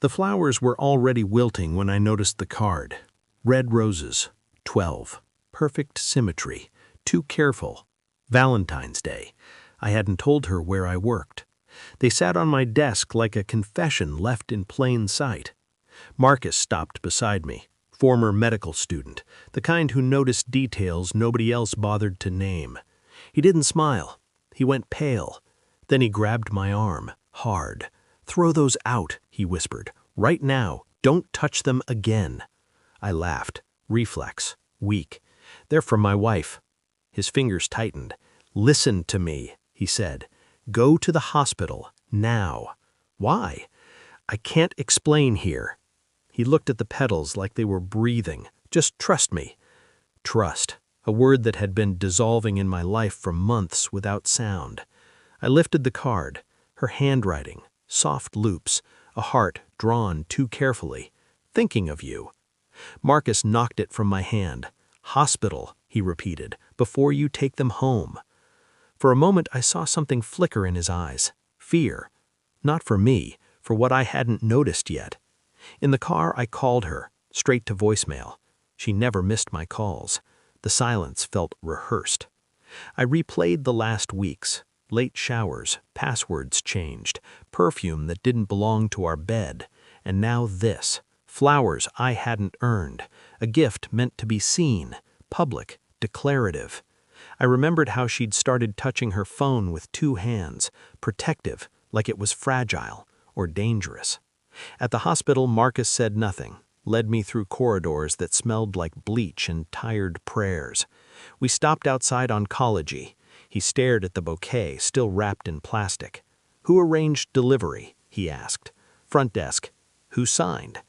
The flowers were already wilting when I noticed the card. Red roses, 12. Perfect symmetry. Too careful. Valentine's Day. I hadn't told her where I worked. They sat on my desk like a confession left in plain sight. Marcus stopped beside me, former medical student, the kind who noticed details nobody else bothered to name. He didn't smile. He went pale. Then he grabbed my arm, hard. "Throw those out," he whispered. "Right now. Don't touch them again." I laughed. Reflex. Weak. "They're from my wife." His fingers tightened. "Listen to me," he said. "Go to the hospital. Now." "Why?" "I can't explain here." He looked at the petals like they were breathing. "Just trust me." Trust. A word that had been dissolving in my life for months without sound. I lifted the card. Her handwriting. Soft loops. A heart drawn too carefully. "Thinking of you." Marcus knocked it from my hand. "Hospital," he repeated, "before you take them home." For a moment I saw something flicker in his eyes. Fear. Not for me, for what I hadn't noticed yet. In the car I called her, straight to voicemail. She never missed my calls. The silence felt rehearsed. I replayed the last weeks. Late showers, passwords changed, perfume that didn't belong to our bed, and now this. Flowers I hadn't earned, a gift meant to be seen, public, declarative. I remembered how she'd started touching her phone with 2 hands, protective, like it was fragile or dangerous. At the hospital, Marcus said nothing, led me through corridors that smelled like bleach and tired prayers. We stopped outside oncology. He stared at the bouquet, still wrapped in plastic. "Who arranged delivery?" he asked. "Front desk." "Who signed?"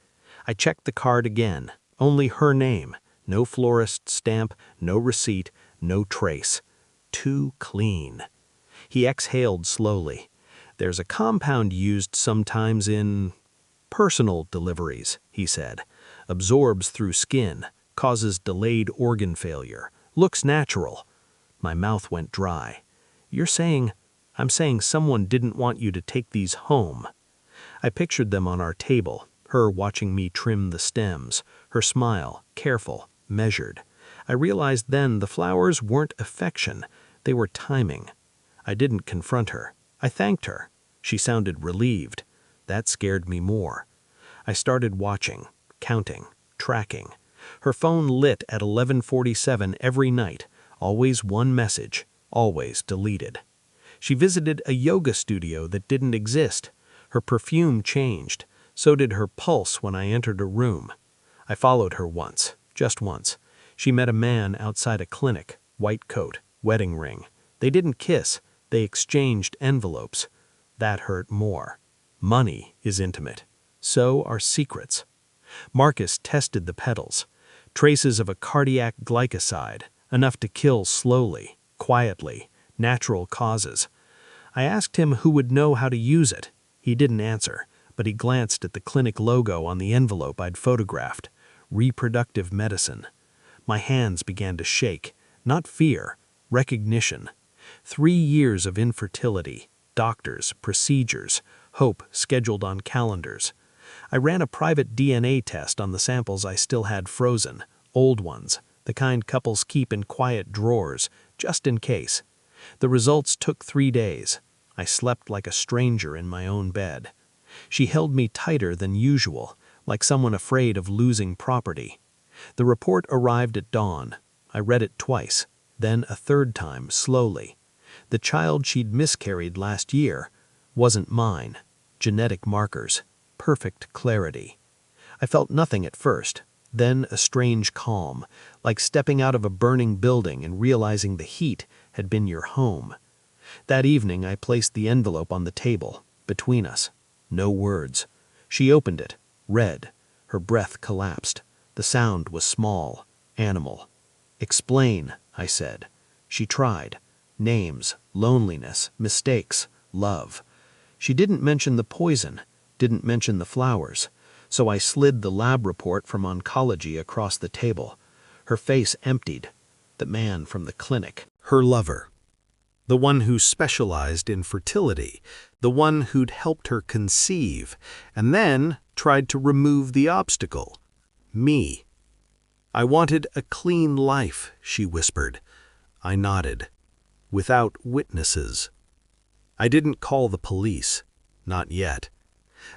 I checked the card again. Only her name. No florist stamp, no receipt, no trace. Too clean. He exhaled slowly. "There's a compound used sometimes in personal deliveries," he said. "Absorbs through skin, causes delayed organ failure. Looks natural." My mouth went dry. "You're saying—" "I'm saying someone didn't want you to take these home." I pictured them on our table, her watching me trim the stems, her smile, careful, measured. I realized then the flowers weren't affection, they were timing. I didn't confront her. I thanked her. She sounded relieved. That scared me more. I started watching, counting, tracking. Her phone lit at 11:47 every night, always one message, always deleted. She visited a yoga studio that didn't exist. Her perfume changed. So did her pulse when I entered a room. I followed her once, just once. She met a man outside a clinic, white coat, wedding ring. They didn't kiss. They exchanged envelopes. That hurt more. Money is intimate. So are secrets. Marcus tested the petals. Traces of a cardiac glycoside, enough to kill slowly, quietly, natural causes. I asked him who would know how to use it. He didn't answer, but he glanced at the clinic logo on the envelope I'd photographed. Reproductive medicine. My hands began to shake. Not fear, recognition. 3 years of infertility, doctors, procedures, hope scheduled on calendars. I ran a private DNA test on the samples I still had frozen, old ones, the kind couples keep in quiet drawers, just in case. The results took 3 days. I slept like a stranger in my own bed. She held me tighter than usual, like someone afraid of losing property. The report arrived at dawn. I read it twice, then a third time, slowly. The child she'd miscarried last year wasn't mine. Genetic markers. Perfect clarity. I felt nothing at first, then a strange calm, like stepping out of a burning building and realizing the heat had been your home. That evening I placed the envelope on the table, between us. No words. She opened it, read. Her breath collapsed. The sound was small, animal. "Explain," I said. She tried. Names, loneliness, mistakes, love. She didn't mention the poison, didn't mention the flowers, so I slid the lab report from oncology across the table. Her face emptied. The man from the clinic. Her lover. the one who specialized in fertility, the one who'd helped her conceive, and then tried to remove the obstacle. Me. "I wanted a clean life," she whispered. I nodded. "Without witnesses." I didn't call the police. Not yet.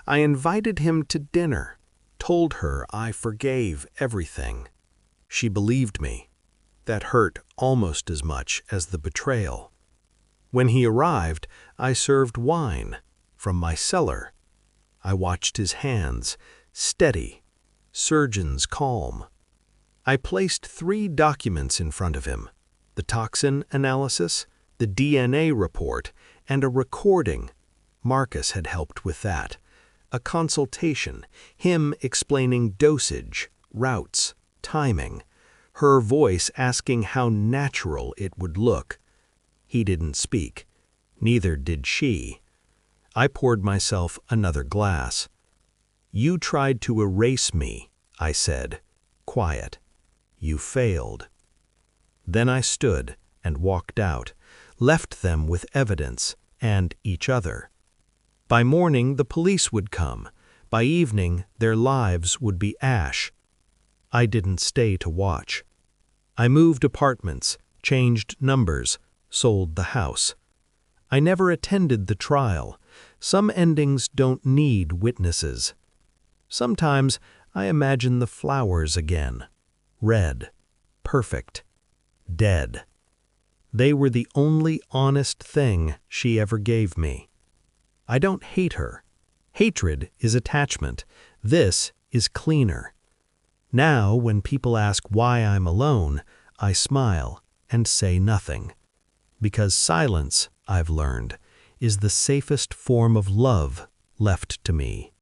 I invited him to dinner, told her I forgave everything. She believed me. That hurt almost as much as the betrayal. When he arrived, I served wine from my cellar. I watched his hands, steady, surgeon's calm. I placed 3 documents in front of him: the toxin analysis, the DNA report, and a recording. Marcus had helped with that. A consultation, him explaining dosage, routes, timing, her voice asking how natural it would look. He didn't speak. Neither did she. I poured myself another glass. "You tried to erase me," I said, quiet. "You failed." Then I stood and walked out, left them with evidence and each other. By morning, the police would come. By evening, their lives would be ash. I didn't stay to watch. I moved apartments, changed numbers, sold the house. I never attended the trial. Some endings don't need witnesses. Sometimes I imagine the flowers again. Red, perfect, dead. They were the only honest thing she ever gave me. I don't hate her. Hatred is attachment. This is cleaner. Now, when people ask why I'm alone, I smile and say nothing. Because silence, I've learned, is the safest form of love left to me.